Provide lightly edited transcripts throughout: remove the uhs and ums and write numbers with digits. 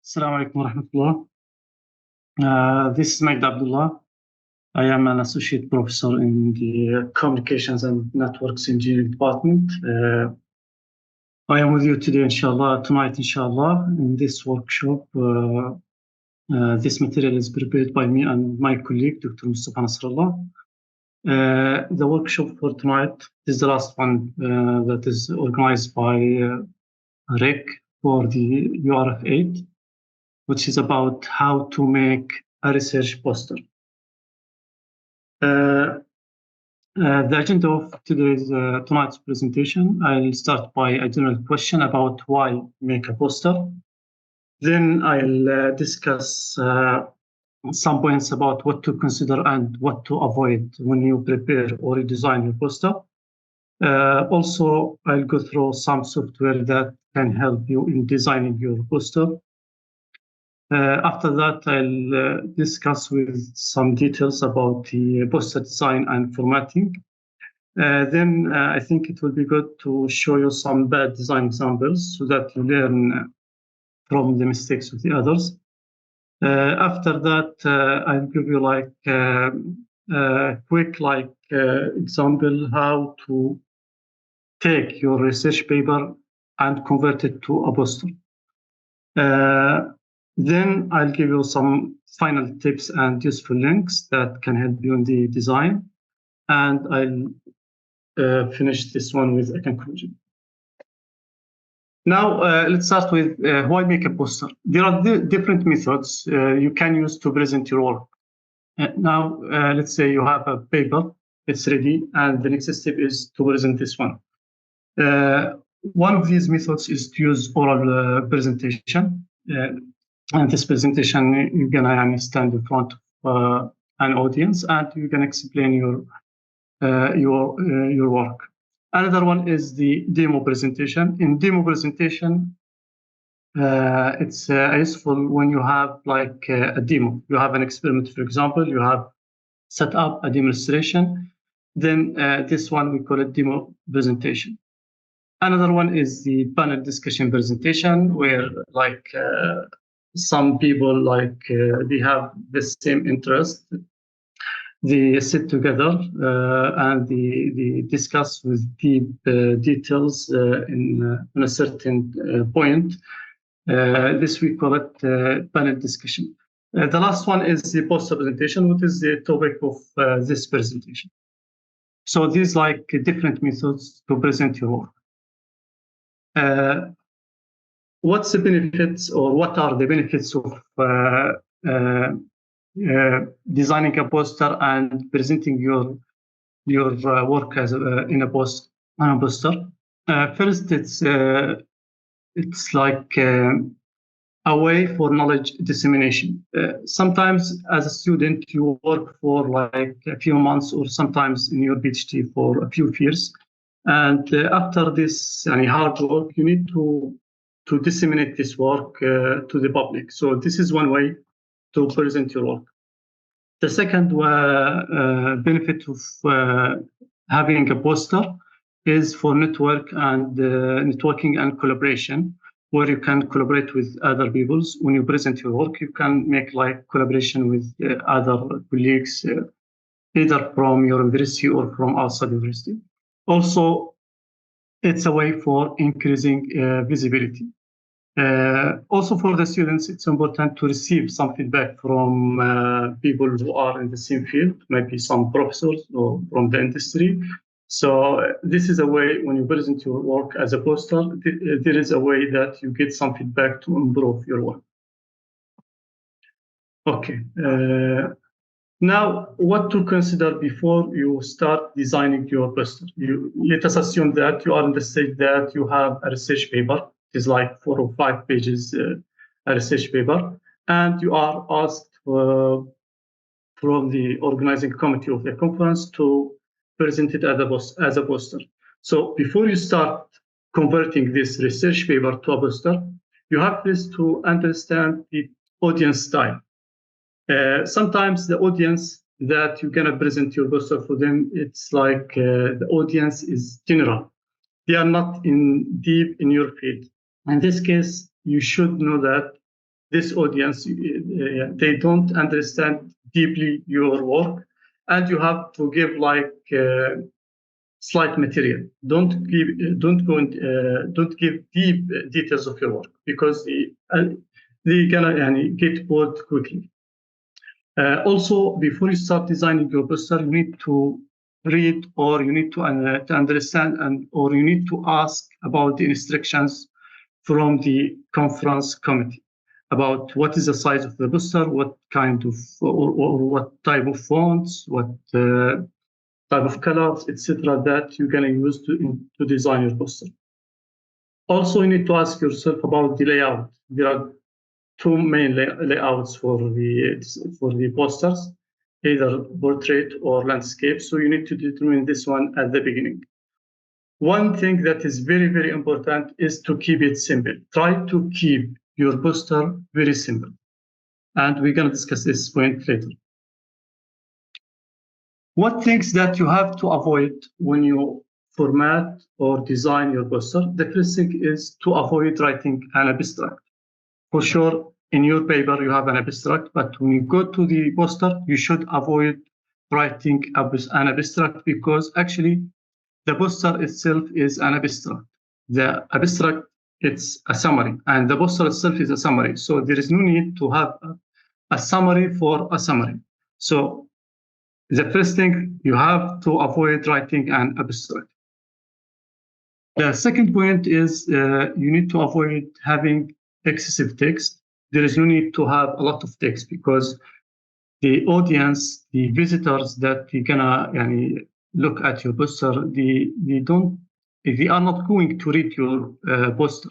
Assalamu alaikum wa rahmatullah. This is Magda Abdullah. I am an associate professor in the Communications and Networks Engineering Department. I am with you today, tonight, inshallah, in this workshop. This material is prepared by me and my colleague, Dr. Moustafa Nasralla. The workshop for tonight is the last one that is organized by REC for the URF8, which is about how to make a research poster. The agenda of tonight's presentation, I'll start by a general question about why make a poster. Then I'll discuss some points about what to consider and what to avoid when you prepare or redesign your poster. Also, I'll go through some software that can help you in designing your poster. After that, I'll discuss with some details about the poster design and formatting. Then I think it will be good to show you some bad design examples so that you learn from the mistakes of the others. After that, I'll give you like a quick example how to take your research paper and convert it to a poster. Then I'll give you some final tips and useful links that can help you in the design. And I'll finish this one with a conclusion. Now, let's start with why make a poster. There are different methods you can use to present your work. Now, let's say you have a paper, it's ready, and the next step is to present this one. One of these methods is to use oral presentation. And this presentation, you're gonna stand in front of an audience, and you can explain your work. Another one is the demo presentation. In demo presentation, it's useful when you have like a demo. You have an experiment, for example, you have set up a demonstration. Then this one we call it demo presentation. Another one is the panel discussion presentation, where like some people they have the same interest. They sit together and they discuss with deep details in a certain point. This we call it panel discussion. The last one is the poster presentation, which is the topic of this presentation. So these like different methods to present your work. What's the benefits, or what are the benefits of designing a poster and presenting your work as in a poster? First, it's like a way for knowledge dissemination. Sometimes, as a student, you work for like a few months, or sometimes in your PhD for a few years. And after this hard work, you need to disseminate this work to the public. So this is one way to present your work. The second benefit of having a poster is for networking and collaboration, where you can collaborate with other people. When you present your work, you can make like collaboration with other colleagues, either from your university or from outside university. Also, it's a way for increasing visibility. Also for the students, it's important to receive some feedback from people who are in the same field, maybe some professors or from the industry. So this is a way, when you present your work as a poster, there is a way that you get some feedback to improve your work. Okay. Now, what to consider before you start designing your poster? Let us assume that you are in the stage that you have a research paper. It's like 4 or 5 pages, a research paper, and you are asked from the organizing committee of the conference to present it as a poster. So before you start converting this research paper to a poster, you have first to understand the audience style. Sometimes the audience that you're gonna present your poster for them, it's like the audience is general. They are not deep in your field. In this case, you should know that this audience, they don't understand deeply your work, and you have to give like slight material. Don't give deep details of your work, because they gonna get bored quickly. Also, before you start designing your poster, you need to read, or you need to understand, or you need to ask about the instructions from the conference committee about what is the size of the poster, what kind of, or what type of fonts, what type of colors, etc., that you're going to use to design your poster. Also, you need to ask yourself about the layout. There are two main layouts for the posters, either portrait or landscape. So you need to determine this one at the beginning. One thing that is very, very important is to keep it simple. Try to keep your poster very simple. And we're going to discuss this point later. What things that you have to avoid when you format or design your poster? The first thing is to avoid writing an abstract. For sure, in your paper, you have an abstract, but when you go to the poster, you should avoid writing an abstract, because actually the poster itself is an abstract. The abstract, it's a summary, and the poster itself is a summary. So there is no need to have a summary for a summary. So the first thing, you have to avoid writing an abstract. The second point is you need to avoid having excessive text. There is no need to have a lot of text, because the audience, the visitors that are gonna look at your poster, they are not going to read your poster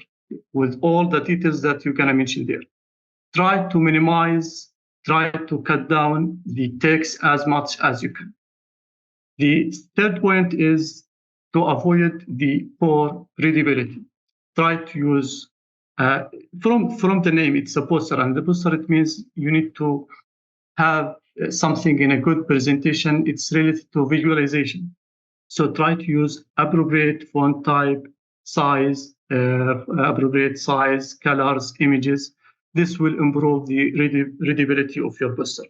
with all the details that you're gonna mention there. Try to minimize, try to cut down the text as much as you can. The third point is to avoid the poor readability. Try to use, from the name, it's a poster, and the poster, it means you need to have something in a good presentation. It's related to visualization. So try to use appropriate font type, size, appropriate size, colors, images. This will improve the readability of your poster.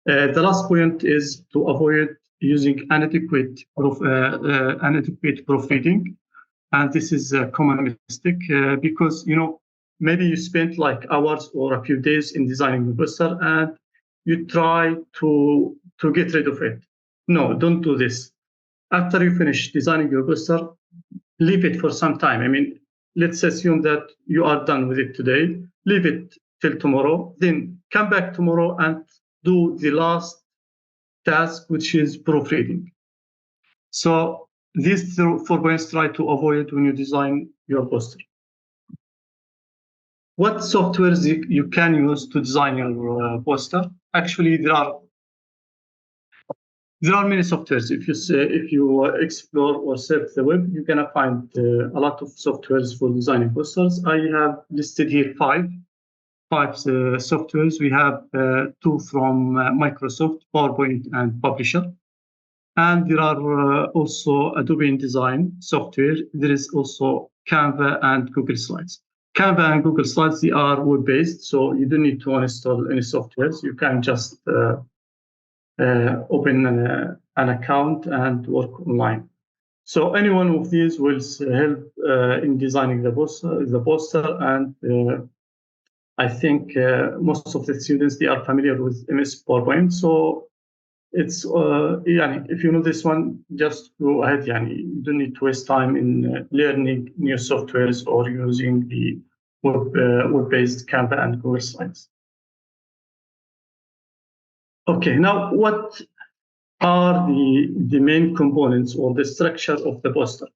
The last point is to avoid using inadequate proofreading. And this is a common mistake, because maybe you spent like hours or a few days in designing the poster, and you try to get rid of it. No, don't do this. After you finish designing your poster, leave it for some time. I mean, let's assume that you are done with it today. Leave it till tomorrow. Then come back tomorrow and do the last task, which is proofreading. So these 4 points try to avoid when you design your poster. What softwares you can use to design your poster? Actually, there are many softwares. If you explore or search the web, you're gonna find a lot of softwares for designing posters. I have listed here five softwares. We have 2 from Microsoft, PowerPoint and Publisher. And there are also Adobe InDesign software. There is also Canva and Google Slides. Canva and Google Slides, they are web-based, so you don't need to install any softwares. You can just open an account and work online. So any one of these will help in designing the poster, and I think most of the students, they are familiar with MS PowerPoint. So it's if you know this one, just go ahead. You don't need to waste time in learning new softwares or using the web-based Canva and Google Slides. Okay, now what are the main components or the structure of the poster?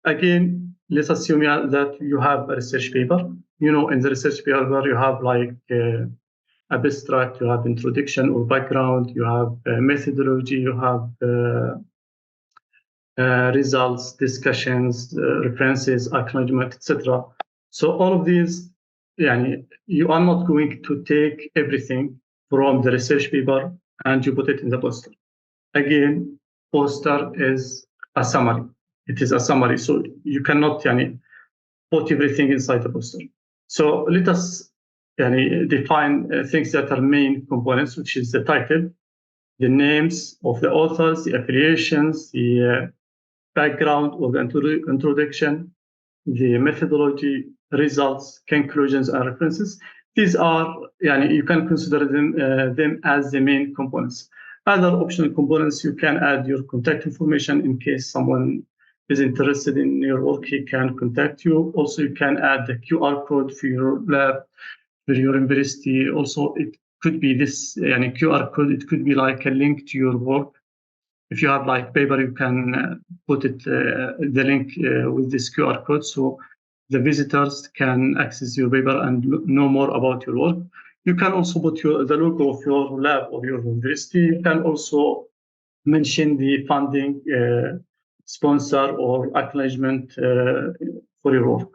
Again, let's assume that you have a research paper. In the research paper, you have like abstract, you have introduction or background, you have methodology, you have results, discussions, references, acknowledgement, etc. So all of these, you are not going to take everything from the research paper and you put it in the poster. Again, poster is a summary. It is a summary, so you cannot put everything inside the poster. So let us define things that are main components, which is the title, the names of the authors, the affiliations, the background or the introduction, the methodology, results, conclusions, and references. These are, you can consider them as the main components. Other optional components, you can add your contact information in case someone is interested in your work, he can contact you. Also, you can add the QR code for your lab, for your university. Also, it could be this QR code, it could be like a link to your work. If you have like paper, you can put it the link with this QR code, so the visitors can access your paper and know more about your work. You can also put the logo of your lab or your university. You can also mention the funding sponsor or acknowledgement for your work.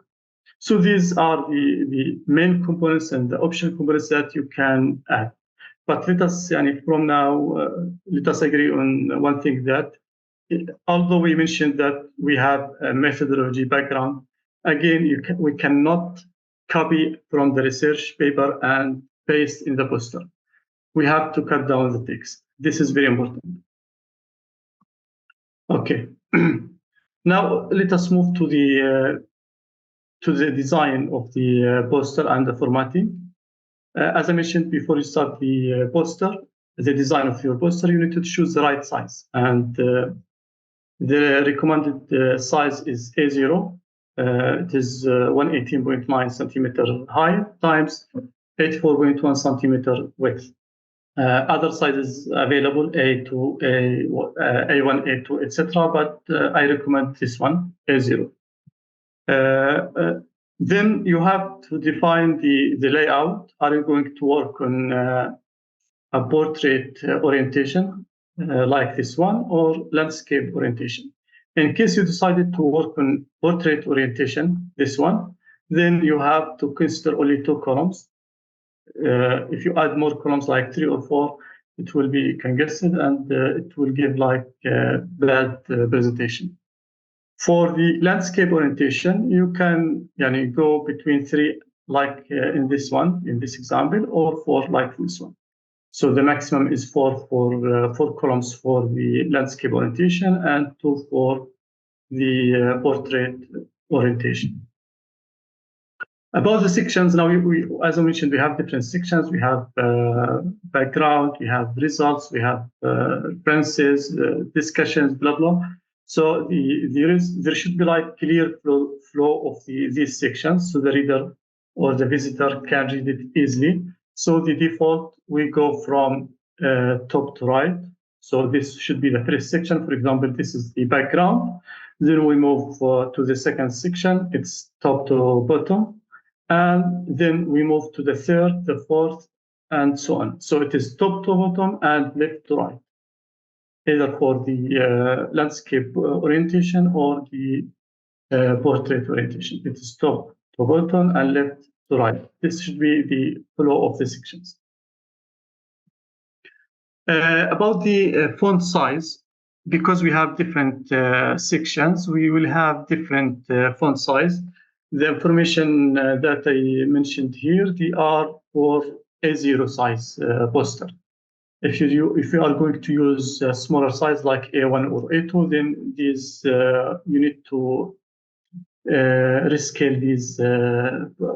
So these are the main components and the optional components that you can add. But let us, from now, let us agree on one thing, that although we mentioned that we have a methodology background, again, we cannot copy from the research paper and paste in the poster. We have to cut down the text. This is very important. Okay. Now let us move to the design of the poster and the formatting. As I mentioned before you start the poster, the design of your poster, you need to choose the right size. And the recommended size is A0. It is 118.9 centimeter high times 84.1 centimeter width. Other sizes available, A2, A1, A2, etc. But I recommend this one, A0. Then you have to define the layout. Are you going to work on a portrait orientation like this one, or landscape orientation? In case you decided to work on portrait orientation, this one, then you have to consider only 2 columns. If you add more columns like 3 or 4, it will be congested and it will give like bad presentation. For the landscape orientation, you can go between 3, like in this one, in this example, or 4, like this one. So the maximum is 4 for 4 columns for the landscape orientation and 2 for the portrait orientation. About the sections, now we, as I mentioned, we have different sections. We have background, we have results, we have references, discussions, blah blah. So there should be like clear flow of these sections, so the reader or the visitor can read it easily. So the default, we go from top to right. So this should be the first section. For example, this is the background. Then we move to the second section. It's top to bottom. And then we move to the third, the fourth, and so on. So it is top to bottom and left to right, either for the landscape orientation or the portrait orientation. It is top to bottom and left to right. This should be the flow of the sections. About the font size, because we have different sections, we will have different font size. The information that I mentioned here, they are for A0 size poster. If you are going to use a smaller size like A1 or A2, then these you need to rescale these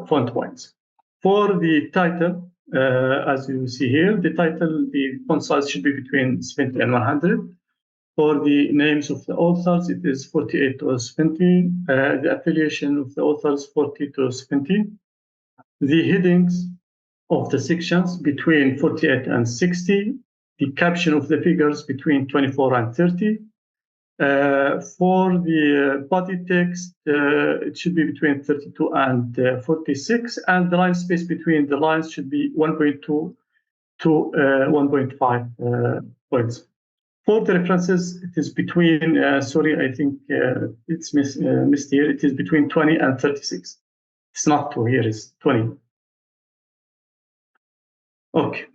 font points. For the title, as you see here, the title, the font size should be between 70 and 100. For the names of the authors, it is 48 to 70. The affiliation of the authors, 40 to 70. The headings of the sections between 48 and 60. The caption of the figures between 24 and 30. For the body text, it should be between 32 and 46. And the line space between the lines should be 1.2 to 1.5 points. For the references, it is between, sorry, I think it's missed here. It is between 20 and 36. It's not 2 here, it's 20. Okay.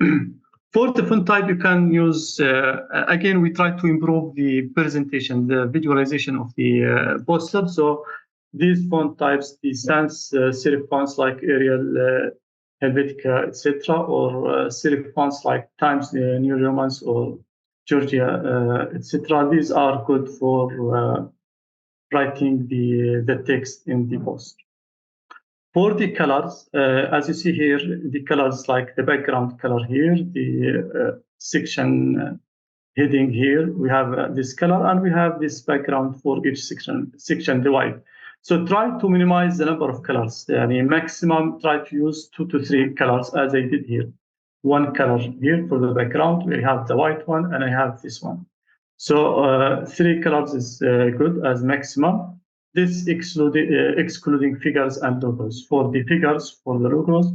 For the font type, you can use, again, we try to improve the presentation, the visualization of the poster. So these font types, the sans serif fonts like Arial, Helvetica, etc., or serif fonts like Times New Romans or Georgia, etc. These are good for writing the text in the post. For the colors, as you see here, the colors like the background color here, the section heading here, we have this color, and we have this background for each section divide. So try to minimize the number of colors. Maximum try to use 2 to 3 colors as I did here. One color here for the background. We have the white one, and I have this one. So 3 colors is good as maximum. This excluding figures and logos. For the figures, for the logos,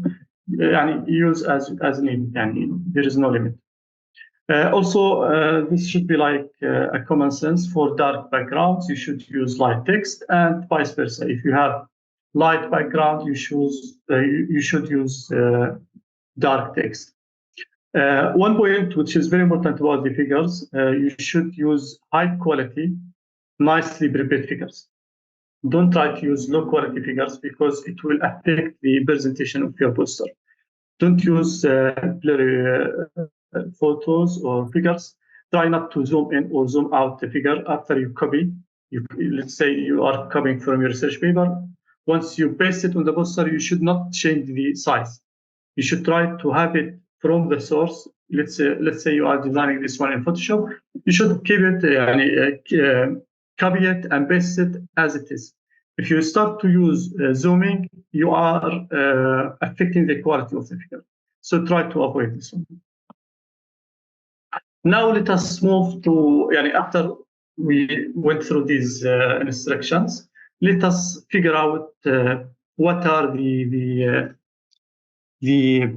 use as needed. There is no limit. Also, this should be like a common sense. For dark backgrounds, you should use light text, and vice versa. If you have light background, you should use dark text. One point which is very important about the figures, you should use high quality, nicely prepared figures. Don't try to use low quality figures because it will affect the presentation of your poster. Don't use blurry photos or figures. Try not to zoom in or zoom out the figure after you copy. Let's say you are copying from your research paper. Once you paste it on the poster, you should not change the size. You should try to have it from the source. Let's say you are designing this one in Photoshop. You should keep it, copy it and paste it as it is. If you start to use zooming, you are affecting the quality of the figure. So try to avoid this one. Now let us move to, after we went through these instructions, let us figure out what are the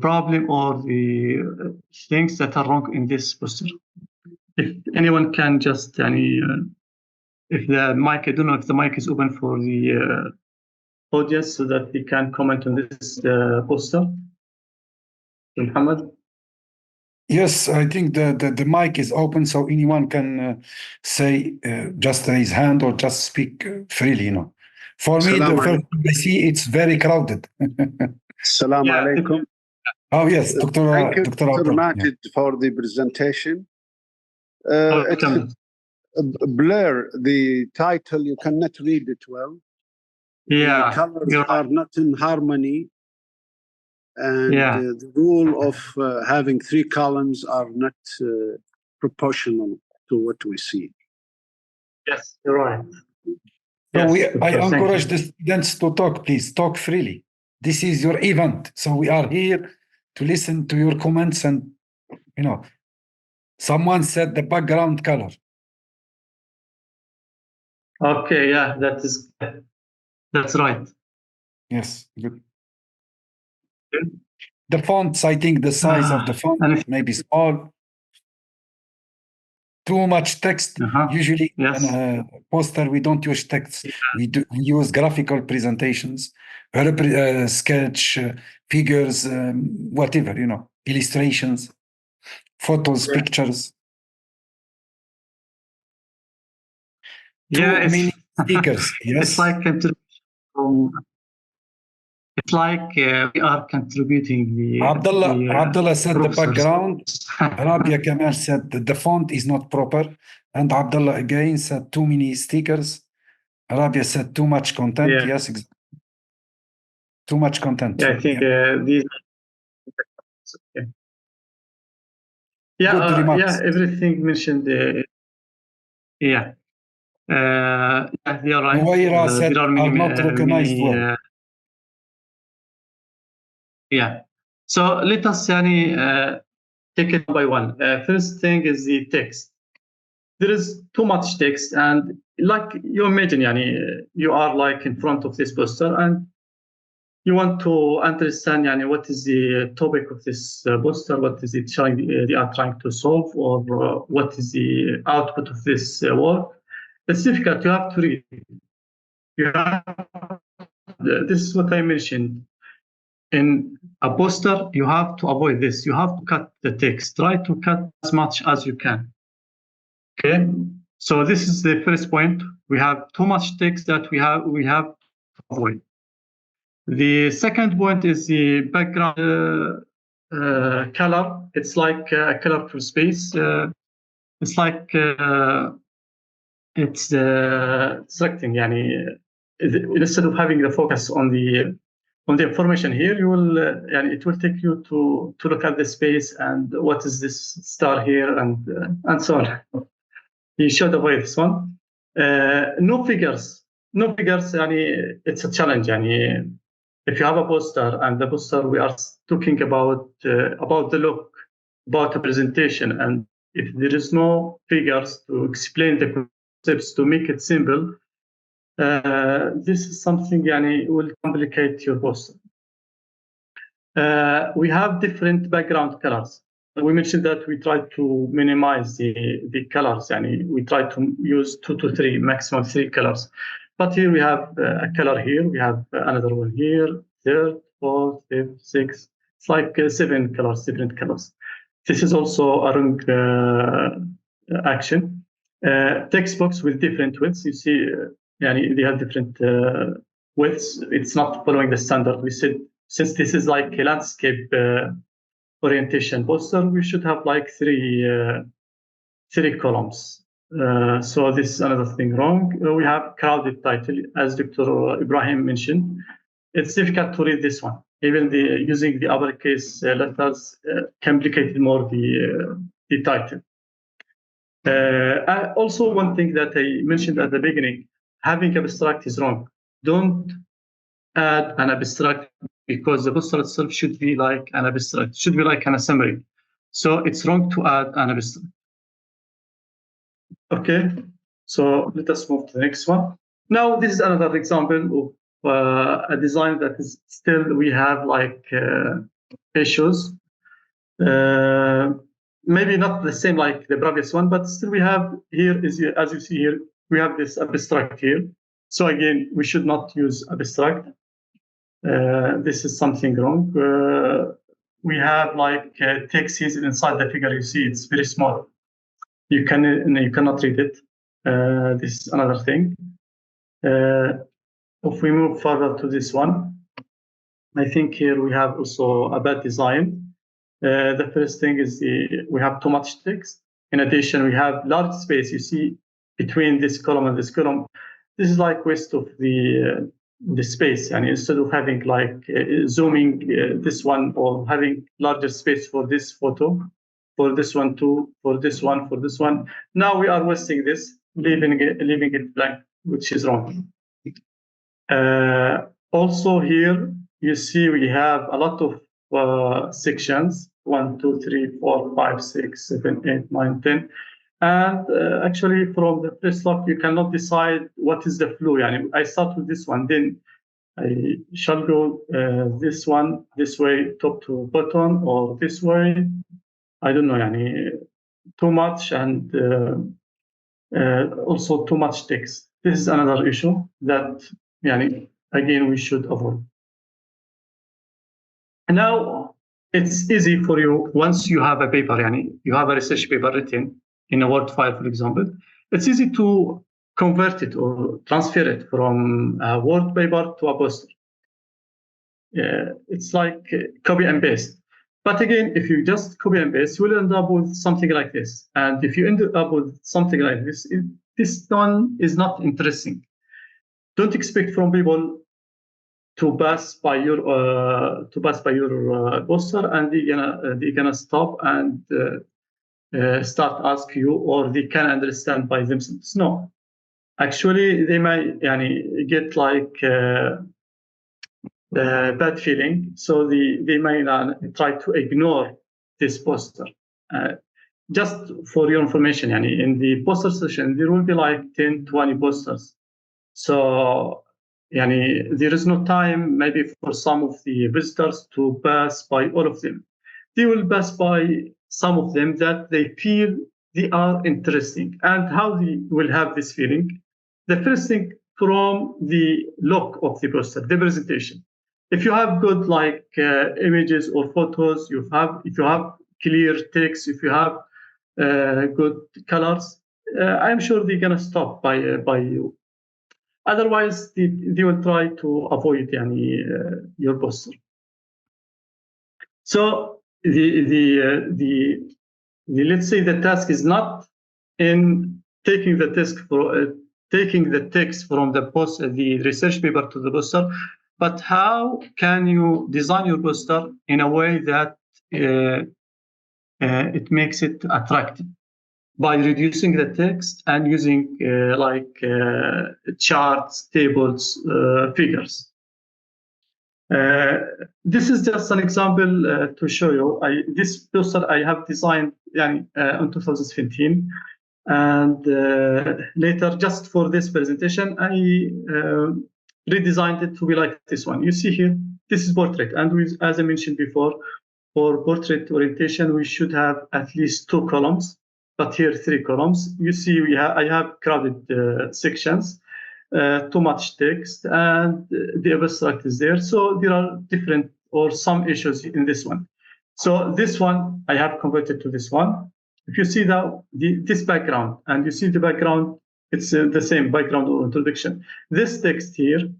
problem or the things that are wrong in this poster. If anyone can just, if the mic, I don't know if the mic is open for the audience so that they can comment on this poster. Muhammad? Yes, I think the mic is open, so anyone can say, just raise hand or just speak freely, For me, the first thing I see, it's very crowded. Assalamu alaikum. Oh, yes, Dr. Thank you, Dr. Majid, for the presentation. Blur, the title, you cannot read it well. Yeah, the colors are not in harmony. And the rule of having 3 columns are not proportional to what we see. Yes, you're right. So I encourage the students to talk, please. Talk freely. This is your event. So we are here to listen to your comments and, someone said the background color. Okay, yeah, that's right. Yes, good. The fonts, I think the size of the font may be small. Too much text. Usually in a poster, we don't use text. We use graphical presentations, sketch, figures, whatever, illustrations, photos, pictures. Too many stickers. Yes. It's like we are contributing the. Abdullah said the background. Rabia Kamal said that the font is not proper, and Abdullah again said too many stickers. Rabia said too much content. Yeah. Yes, exactly. Too much content. Yeah, I think these. Okay. Yeah, everything mentioned. Yeah. They are right. Nuwaira said are not recognized well. Yeah. So let us take it one by one. First thing is the text. There is too much text, and like you imagine, you are like in front of this poster, and you want to understand, what is the topic of this poster, what is it they are trying to solve, or what is the output of this work. It's difficult. You have to read. This is what I mentioned. In a poster, you have to avoid this. You have to cut the text. Try to cut as much as you can. Okay. So this is the first point. We have too much text that we have to avoid. The second point is the background color. It's like a colorful space. It's like it's distracting. Instead of having the focus on the information here, you will it will take you to look at the space and what is this star here and so on. You should avoid this one. No figures. It's a challenge. If you have a poster and the poster we are talking about the look, about the presentation, and if there is no figures to explain the concepts to make it simple, this is something will complicate your poster. We have different background colors. We mentioned that we try to minimize the colors. We try to use 2 to 3, maximum 3 colors. But here we have a color here. We have another one here, third, fourth, fifth, sixth. It's like 7 colors, different colors. This is also a wrong action. Text box with different widths. You see, they have different widths. It's not following the standard. We said, since this is like a landscape orientation poster, we should have like 3 columns. So this is another thing wrong. We have crowded title, as Dr. Ibrahim mentioned. It's difficult to read this one. Even using the uppercase letters complicated more the title. Also, one thing that I mentioned at the beginning, having abstract is wrong. Don't add an abstract because the poster itself should be like an abstract, should be like a summary. So it's wrong to add an abstract. Okay, so let us move to the next one. Now, this is another example of a design that is still, we have like issues. Maybe not the same like the previous one, but still we have here, as you see here, we have this abstract here. So again, we should not use abstract. This is something wrong. We have like text is inside the figure. You see, it's very small. You cannot read it. This is another thing. If we move further to this one, I think here we have also a bad design. The first thing is we have too much text. In addition, we have large space. You see between this column and this column. This is like waste of the space. And instead of having like zooming this one or having larger space for this photo, for this one too, for this one, for this one. Now we are wasting this, leaving it blank, which is wrong. Also here, you see we have a lot of sections, 1, 2, 3, 4, 5, 6, 7, 8, 9, 10. And actually from the first look, you cannot decide what is the flow. I start with this one, then I shall go this one, this way, top to bottom, or this way. I don't know, too much and also too much text. This is another issue that, again, we should avoid. And now it's easy for you once you have a paper, you have a research paper written in a Word file, for example. It's easy to convert it or transfer it from a Word paper to a poster. It's like copy and paste. But again, if you just copy and paste, you will end up with something like this. And if you end up with something like this, this one is not interesting. Don't expect from people to pass by your poster and they're gonna stop and start ask you, or they can understand by themselves. No, actually they might get like bad feeling, so they may try to ignore this poster. Just for your information, in the poster session there will be like 10-20 posters, so there is no time maybe for some of the visitors to pass by all of them. They will pass by some of them that they feel they are interesting. And how they will have this feeling? The first thing, from the look of the poster, the presentation. If you have good like images or photos, if you have clear text, if you have good colors, I'm sure they're gonna stop by you. Otherwise, they will try to avoid your poster. So let's say the task is not in taking the text from the research paper to the poster, but how can you design your poster in a way that it makes it attractive by reducing the text and using charts, tables, figures. This is just an example to show you. This poster I have designed in 2015, and later, just for this presentation, I redesigned it to be like this one. You see here, this is portrait, and as I mentioned before, for portrait orientation, we should have at least 2 columns, but here 3 columns. You see, I have crowded sections. Too much text, and the abstract is there. So there are different or some issues in this one. So this one I have converted to this one. If you see this background, and you see the background, it's the same background or introduction. This text here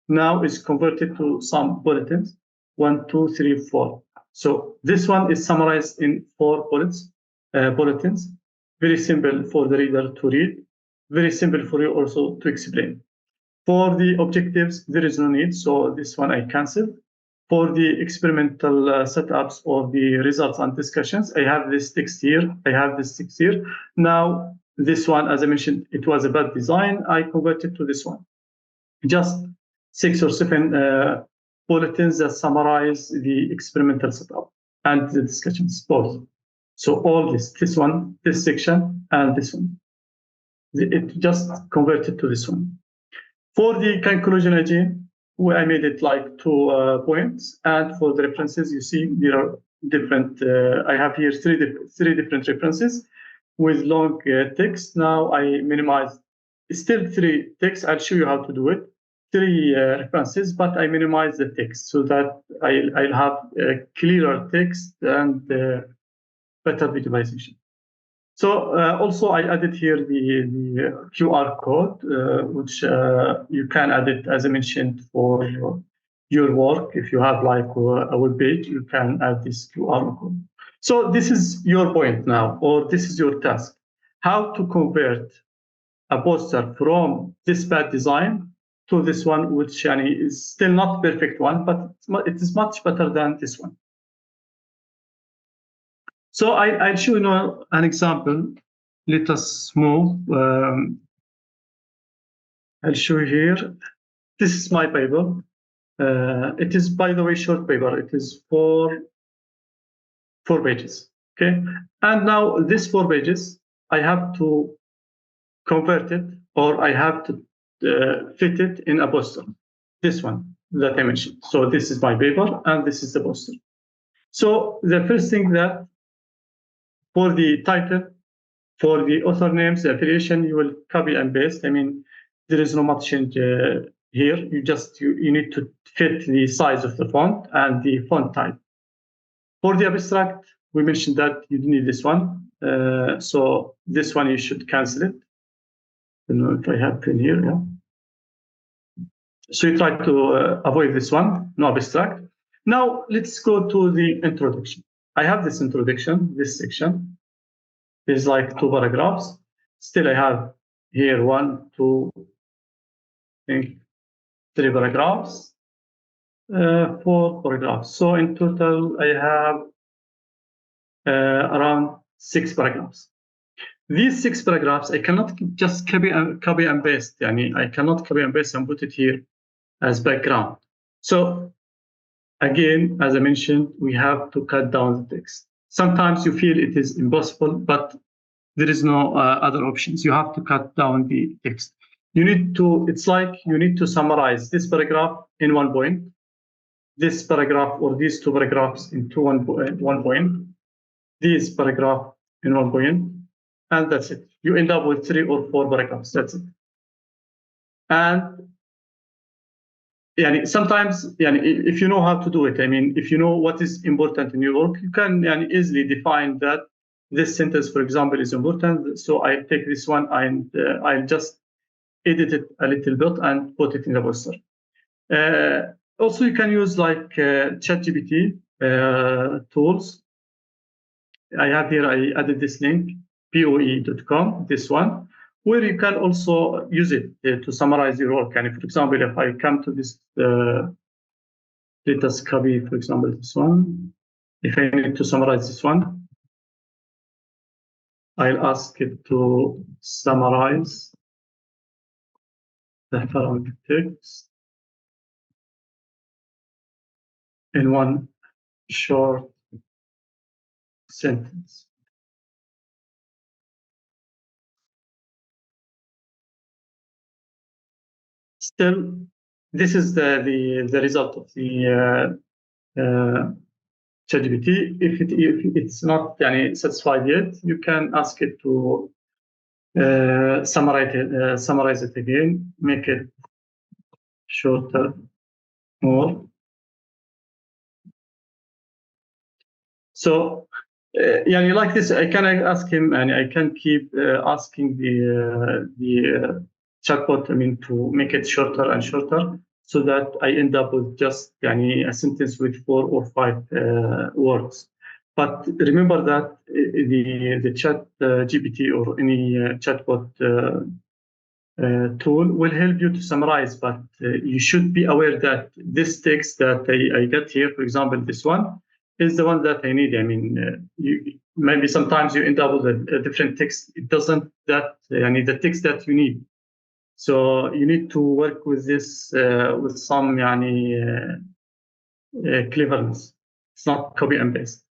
now is converted to some bulletins, 1, 2, 3, 4. So this one is summarized in 4 bulletins. Very simple for the reader to read. Very simple for you also to explain. For the objectives, there is no need, so this one I canceled. For the experimental setups or the results and discussions, I have this text here, I have this text here. Now, this one, as I mentioned, it was a bad design, I converted to this one. Just 6 or 7 bulletins that summarize the experimental setup and the discussions, both. So all this one, this section, and this one. It just converted to this one. For the conclusion again, I made it like 2 points, and for the references, you see there are different. I have here three different references with long text. Now I minimized still 3 texts. I'll show you how to do it. 3 references, but I minimize the text so that I'll have clearer text and better visualization. So also I added here the QR code, which you can add it, as I mentioned, for your work. If you have like a web page, you can add this QR code. So this is your point now, or this is your task. How to convert a poster from this bad design to this one, which is still not perfect one, but it is much better than this one. So I'll show you an example. Let us move. I'll show you here. This is my paper. It is, by the way, short paper. It is 4 pages. Okay. And now this 4 pages, I have to convert it, or I have to fit it in a poster. This one that I mentioned. So this is my paper, and this is the poster. So the first thing that for the title, for the author names, the affiliation, you will copy and paste. I mean, there is no much change here. You need to fit the size of the font and the font type. For the abstract, we mentioned that you need this one. So this one you should cancel it. I don't know if I have in here. Yeah. So you try to avoid this one, no abstract. Now let's go to the introduction. I have this introduction, this section. There's like 2 paragraphs. Still, I have here 1, 2, I think 3 paragraphs, 4 paragraphs. So in total, I have around 6 paragraphs. These 6 paragraphs, I cannot just copy and paste. I cannot copy and paste and put it here as background. So again, as I mentioned, we have to cut down the text. Sometimes you feel it is impossible, but there is no other options. You have to cut down the text. It's like you need to summarize this paragraph in 1 point, this paragraph or these 2 paragraphs into one point, this paragraph in 1 point, and that's it. You end up with 3 or 4 paragraphs, that's it. And sometimes, if you know how to do it, if you know what is important in your work, you can easily define that this sentence, for example, is important. So I take this one and I'll just edit it a little bit and put it in the poster. Also, you can use like ChatGPT tools. I have here, I added this link, poe.com, this one, where you can also use it to summarize your work. And for example, if I come to this, let us copy, for example, this one. If I need to summarize this one, I'll ask it to summarize the following text in one short sentence. Still, this is the result of the ChatGPT. If it's not satisfied yet, you can ask it to summarize it again, make it shorter, more. So, like this, I can ask him, and I can keep asking the chatbot, to make it shorter and shorter, so that I end up with just a sentence with 4 or 5 words. But remember that the chat GPT or any chatbot tool will help you to summarize, but you should be aware that this text that I got here, for example, this one, is the one that I need. Maybe sometimes you end up with a different text. It doesn't the text that you need. So you need to work with this with some cleverness. It's not copy and paste.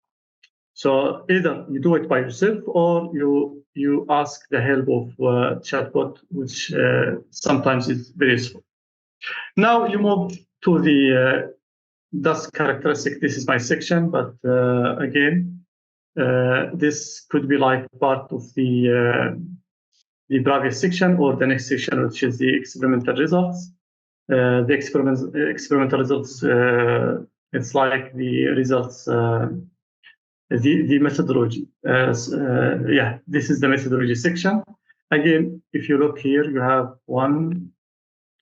So either you do it by yourself or you ask the help of chatbot, which sometimes is very useful. Now you move to the dust characteristic. This is my section, but again, this could be like part of the previous section or the next section, which is the experimental results. The experimental results, it's like the results, the methodology. This is the methodology section. Again, if you look here, you have 1,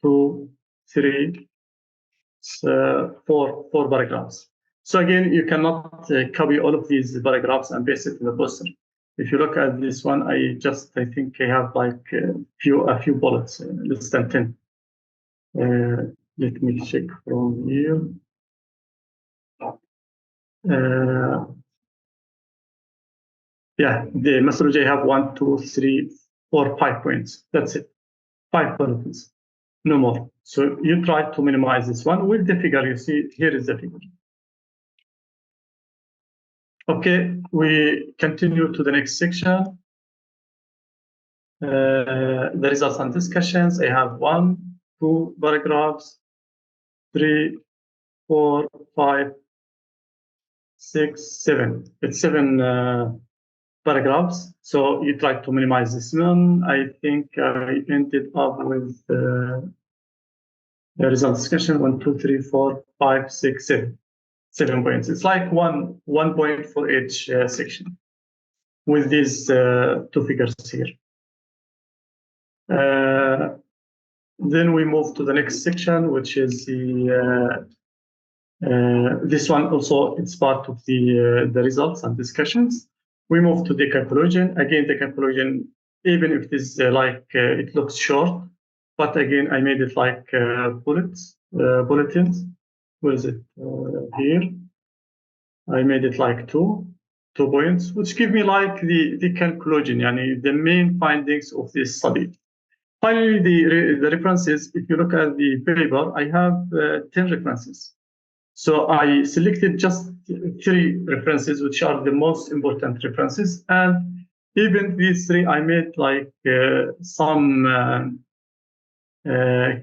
2, 3, 4 paragraphs. So again, you cannot copy all of these paragraphs and paste it in the poster. If you look at this one, I think I have like a few bullets, less than 10. Let me check from here. The methodology, I have 1, 2, 3, 4, 5 points. That's it. 5 points, no more. So you try to minimize this one with the figure. You see, here is the figure. Okay, we continue to the next section. The results and discussions. I have 1, 2 paragraphs, 3, 4, 5, 6, 7. It's 7 paragraphs. So you try to minimize this one. I think I ended up with the result discussion 1, 2, 3, 4, 5, 6, 7. 7 points. It's like one point for each section with these 2 figures here. Then we move to the next section, which is the this one also. It's part of the results and discussions. We move to the conclusion. Again, the conclusion, even if this it looks short, but again, I made it like bulletins. Where is it? Here. I made it like 2 points, which give me like the conclusion, the main findings of this study. Finally, the references. If you look at the paper, I have 10 references. So I selected just 3 references, which are the most important references, and even these 3, I made like some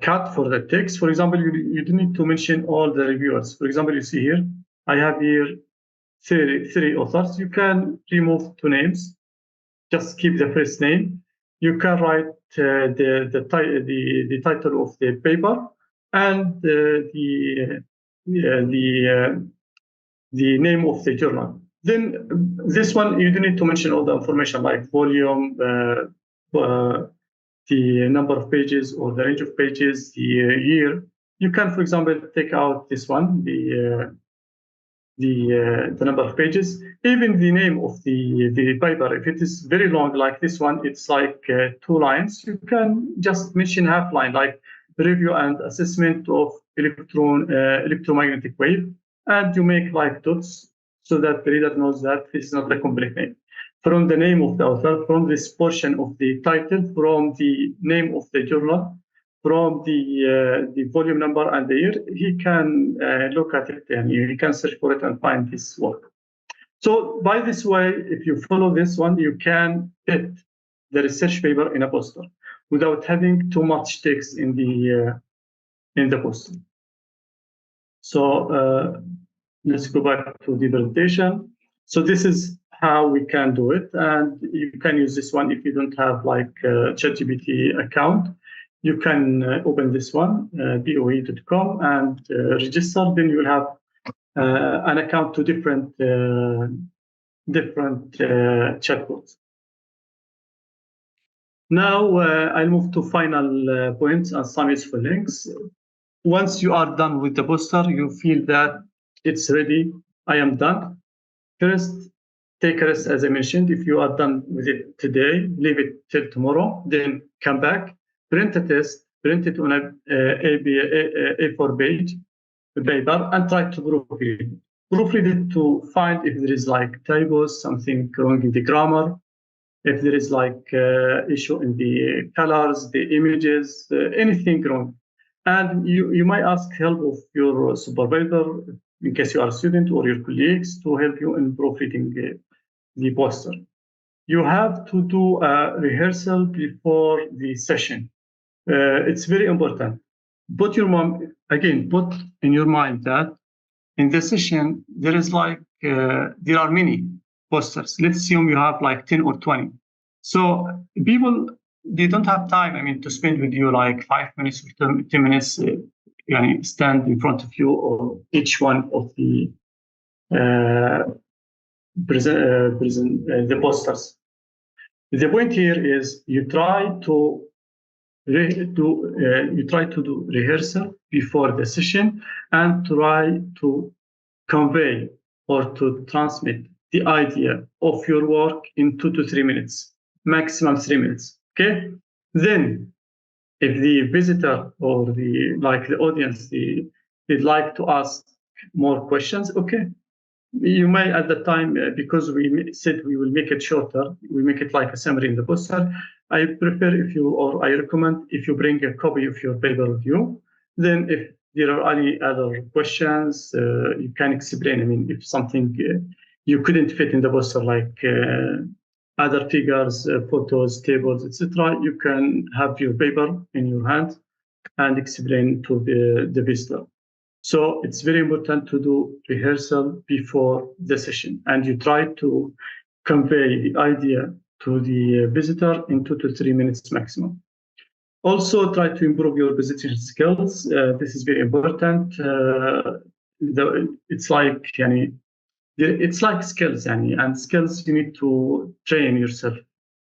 cut for the text. For example, you don't need to mention all the reviewers. For example, you see here, I have here 3 authors. You can remove 2 names, just keep the first name. You can write the title of the paper and the name of the journal. Then this one, you don't need to mention all the information like volume, the number of pages or the range of pages, the year. You can, for example, take out this one, the number of pages, even the name of the paper. If it is very long, like this one, it's like 2 lines. You can just mention half line, like review and assessment of electromagnetic wave, and you make like dots so that the reader knows that this is not the complete name. From the name of the author, from this portion of the title, from the name of the journal, from the volume number and the year, he can look at it and he can search for it and find this work. So by this way, if you follow this one, you can fit the research paper in a poster without having too much text in the poster. So let's go back to the presentation. So this is how we can do it, and you can use this one if you don't have like a ChatGPT account. You can open this one, boe.com, and register. Then you will have an account to different chatbots. Now I'll move to final points and some useful links. Once you are done with the poster, you feel that it's ready, I am done. First, take a rest, as I mentioned. If you are done with it today, leave it till tomorrow, then come back, print a test, print it on a A4 page paper, and try to proofread it. Proofread it to find if there is like typos, something wrong in the grammar, if there is like issue in the colors, the images, anything wrong. And you might ask help of your supervisor, in case you are a student, or your colleagues to help you in proofreading the poster. You have to do a rehearsal before the session. It's very important. Put in your mind that in the session, there is like, there are many posters. Let's assume you have like 10 or 20. So people, they don't have time, to spend with you like 5 minutes or 10 minutes, stand in front of you or each one of the the posters. The point here is you try to do rehearsal before the session and try to convey or to transmit the idea of your work in 2 to 3 minutes, maximum 3 minutes. Okay. Then, if the visitor or the audience they'd like to ask more questions, okay, you may at the time, because we said we will make it shorter, we make it like a summary in the poster. I recommend if you bring a copy of your paper with you. Then if there are any other questions, you can explain. If something you couldn't fit in the poster, like other figures, photos, tables, etc., you can have your paper in your hand and explain to the visitor. So it's very important to do rehearsal before the session, and you try to convey the idea to the visitor in 2 to 3 minutes maximum. Also, try to improve your presentation skills. This is very important. It's like skills, and skills you need to train yourself.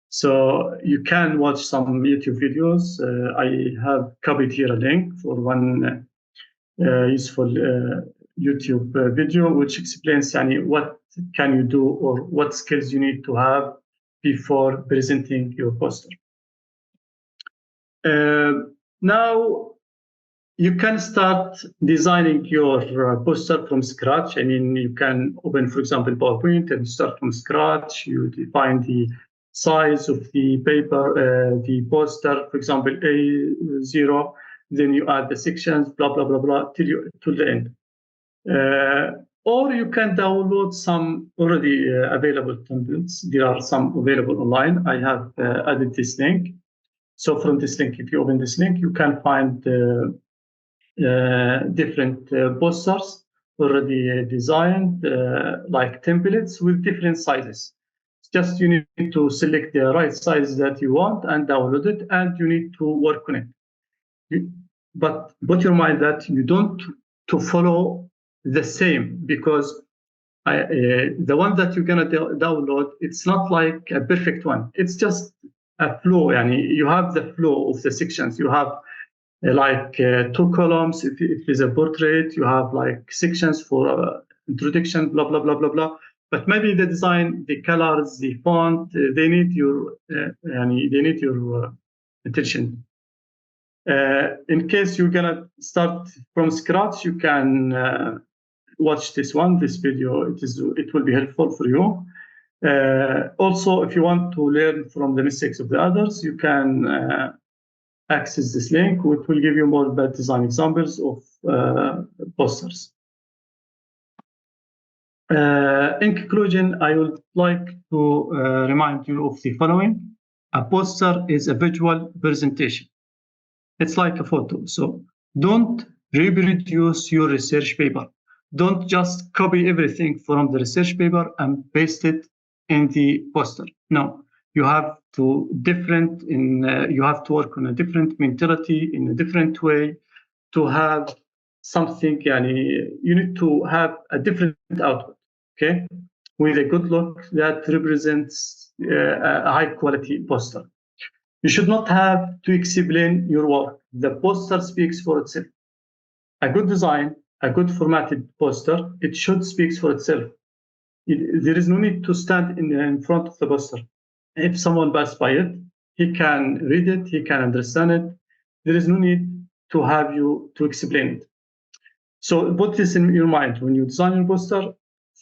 So you can watch some YouTube videos. I have copied here a link for one useful YouTube video, which explains what can you do or what skills you need to have before presenting your poster. Now you can start designing your poster from scratch. You can open, for example, PowerPoint and start from scratch. You define the size of the paper, the poster, for example, A0. Then you add the sections, blah, blah, blah, blah, to the end. Or you can download some already available templates. There are some available online. I have added this link. So from this link, if you open this link, you can find different posters already designed, like templates with different sizes. Just you need to select the right size that you want and download it, and you need to work on it. But put your mind that you don't to follow the same, because the one that you're gonna download, it's not like a perfect one. It's just a flow. You have the flow of the sections. You have like 2 columns. If it is a portrait, you have like sections for introduction, blah, blah, blah, blah, blah. But maybe the design, the colors, the font, they need your attention. In case you're gonna start from scratch, you can watch this video. It will be helpful for you. Also, if you want to learn from the mistakes of the others, you can access this link, which will give you more bad design examples of posters. In conclusion, I would like to remind you of the following. A poster is a visual presentation. It's like a photo. So don't reproduce your research paper. Don't just copy everything from the research paper and paste it in the poster. No, you have to you have to work on a different mentality, in a different way, to have something. You need to have a different output, okay, with a good look that represents a high quality poster. You should not have to explain your work. The poster speaks for itself. A good design, a good formatted poster, it should speak for itself. There is no need to stand in front of the poster. If someone passes by it, he can read it, he can understand it. There is no need to have you to explain it. So put this in your mind. When you design your poster,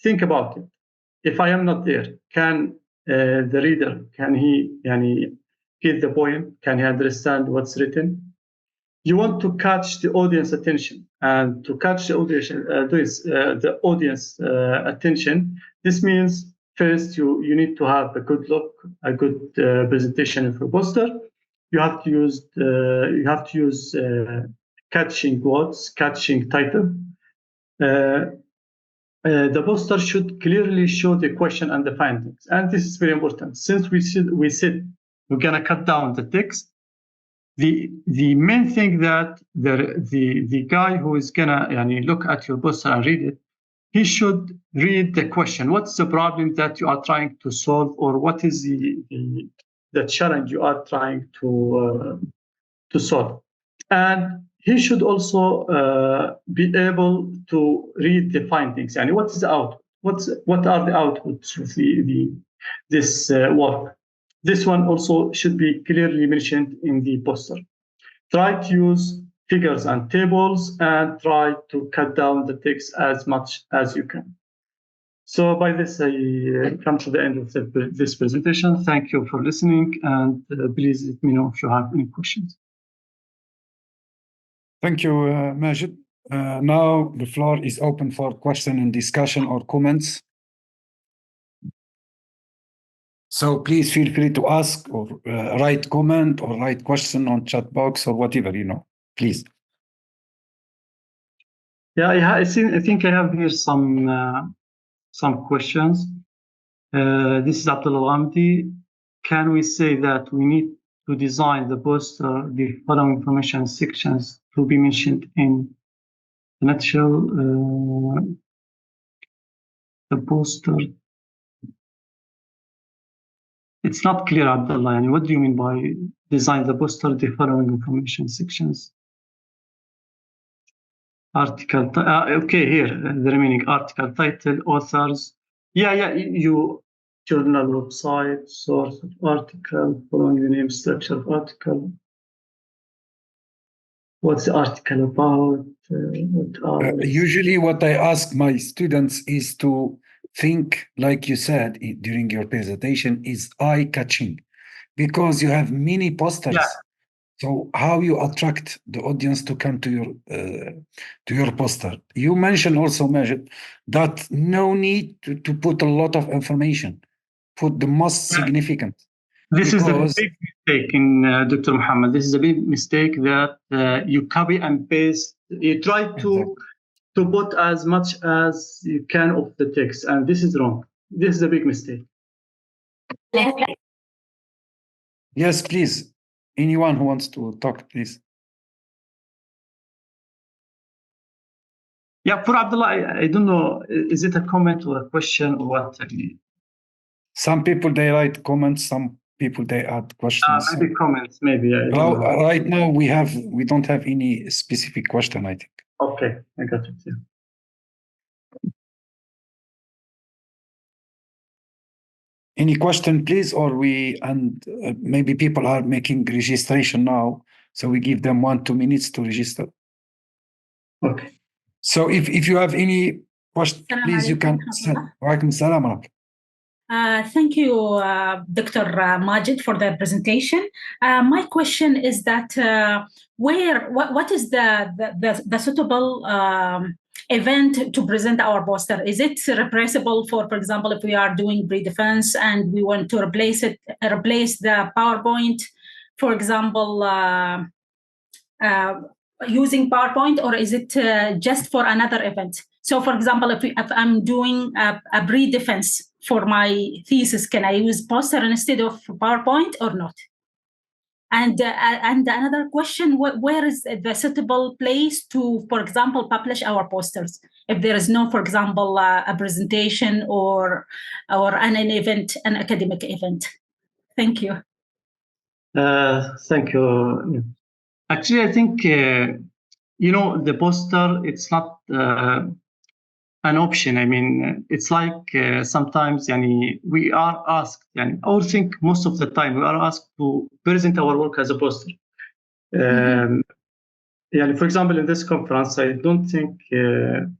think about it. If I am not there, can the reader, can he get the point? Can he understand what's written? You want to catch the audience attention, and to catch the audience attention, this means first you need to have a good look, a good presentation for poster. You have to use catching words, catching title. The poster should clearly show the question and the findings, and this is very important. Since we said we're gonna cut down the text, the main thing that the guy who is gonna look at your poster and read it, he should read the question. What's the problem that you are trying to solve, or what is the challenge you are trying to solve? And he should also be able to read the findings. And what is the output? What are the outputs of this work? This one also should be clearly mentioned in the poster. Try to use figures and tables, and try to cut down the text as much as you can. So by this, I come to the end of this presentation. Thank you for listening, and please let me know if you have any questions. Thank you, Majid. Now the floor is open for question and discussion or comments. So please feel free to ask or write comment or write question on chat box or whatever, please. Yeah, I think I have here some questions. This is Abdullah Ghamdi. Can we say that we need to design the poster, the following information sections to be mentioned in the nutshell? The poster. It's not clear, Abdullah. What do you mean by design the poster, the following information sections? Article. Okay, here the remaining article title, authors. Yeah. You journal, website, source of article, following the name, structure of article. What's the article about? Usually what I ask my students is to think, like you said during your presentation, is eye-catching, because you have many posters. Yeah. So how you attract the audience to come to your poster? You mentioned also, Majid, that no need to put a lot of information. Put the most significant. This is a big mistake in Dr. Muhammad. This is a big mistake that you copy and paste. You try to put as much as you can of the text, and this is wrong. This is a big mistake. Yes, please. Anyone who wants to talk, please. Yeah, for Abdullah, I don't know, is it a comment or a question or what? Some people, they write comments, some people they add questions. Maybe comments, maybe. Right now we don't have any specific question, I think. Okay, I got it. Yeah. Any question, please? Or maybe people are making registration now, so we give them 1-2 minutes to register. Okay. So if you have any question, please, you can. Walaikum salam. Thank you, Dr. Majid, for the presentation. My question is that what is the suitable event to present our poster? Is it replaceable for example, if we are doing pre-defense and we want to replace the PowerPoint, for example, using PowerPoint, or is it just for another event? So, for example, if I'm doing a pre-defense for my thesis, can I use poster instead of PowerPoint or not? And another question, where is the suitable place to, for example, publish our posters? If there is no, for example, a presentation or an event, an academic event. Thank you. Thank you. Actually, I think, the poster, it's not an option. I mean, it's like sometimes we are asked, I would think most of the time, we are asked to present our work as a poster. For example, in this conference, I don't think the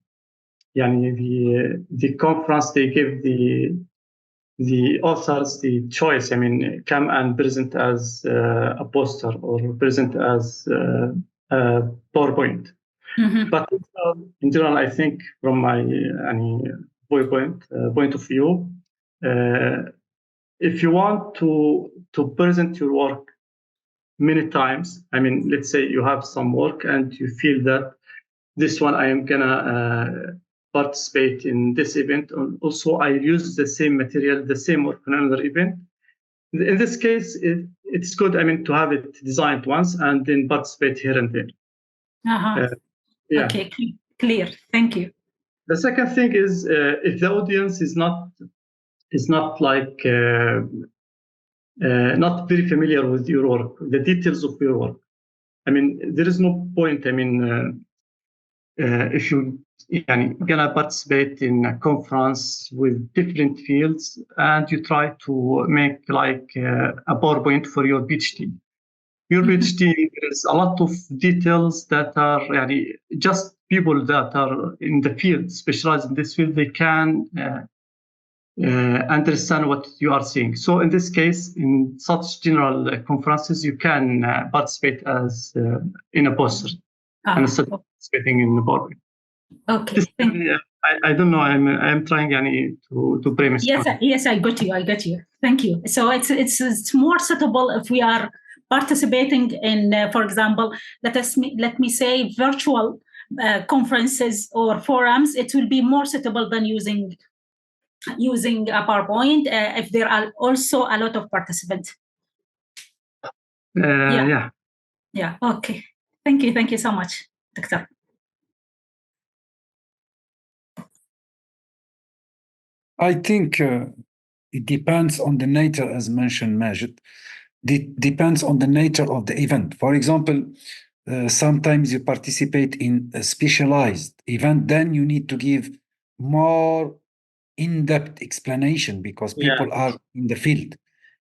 conference, they give the authors the choice. I mean, come and present as a poster or present as a PowerPoint. But in general, I think from my point of view, if you want to present your work many times, I mean, let's say you have some work and you feel that this one I am gonna participate in this event, and also I use the same material, the same work on another event. In this case, it's good, I mean, to have it designed once and then participate here and there. Yeah. Okay, clear. Thank you. The second thing is if the audience is not like not very familiar with your work, the details of your work. I mean, there is no point. I mean, if you gonna participate in a conference with different fields and you try to make like a PowerPoint for your PhD. Your PhD, there is a lot of details that are just people that are in the field, specialized in this field, they can understand what you are saying. So in this case, in such general conferences, you can participate as in a poster instead of participating in the PowerPoint. Okay. I don't know. I'm trying to premise. Yes, I got you. Thank you. So it's more suitable if we are participating in, for example, let me say virtual conferences or forums. It will be more suitable than using a PowerPoint if there are also a lot of participants. Yeah. Okay. Thank you so much, Doctor. I think it depends on the nature, as mentioned, Majid. It depends on the nature of the event. For example, sometimes you participate in a specialized event, then you need to give more in-depth explanation because people are in the field.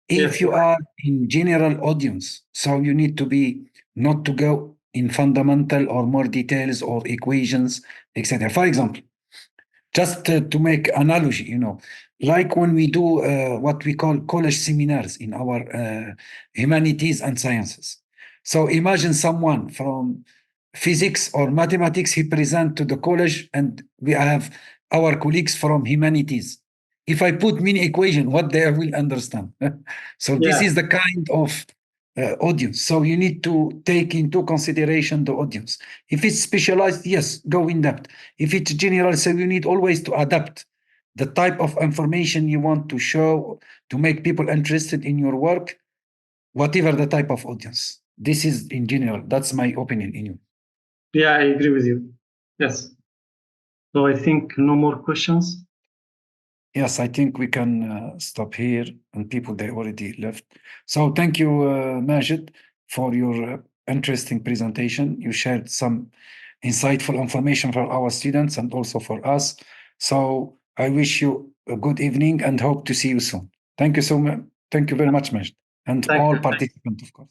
If you are in general audience, so you need to be not to go in fundamental or more details or equations, etc. For example, just to make analogy, like when we do what we call college seminars in our humanities and sciences. So imagine someone from physics or mathematics, he present to the college, and we have our colleagues from humanities. If I put many equation, what they will understand? So this is the kind of audience. So you need to take into consideration the audience. If it's specialized, yes, go in depth. If it's general, so you need always to adapt the type of information you want to show to make people interested in your work, whatever the type of audience. This is in general. That's my opinion in you. Yeah, I agree with you. Yes. So I think no more questions. Yes, I think we can stop here, and people, they already left. So thank you, Majid, for your interesting presentation. You shared some insightful information for our students and also for us. So I wish you a good evening and hope to see you soon. Thank you so much. Thank you very much, Majid, and all participants, of course.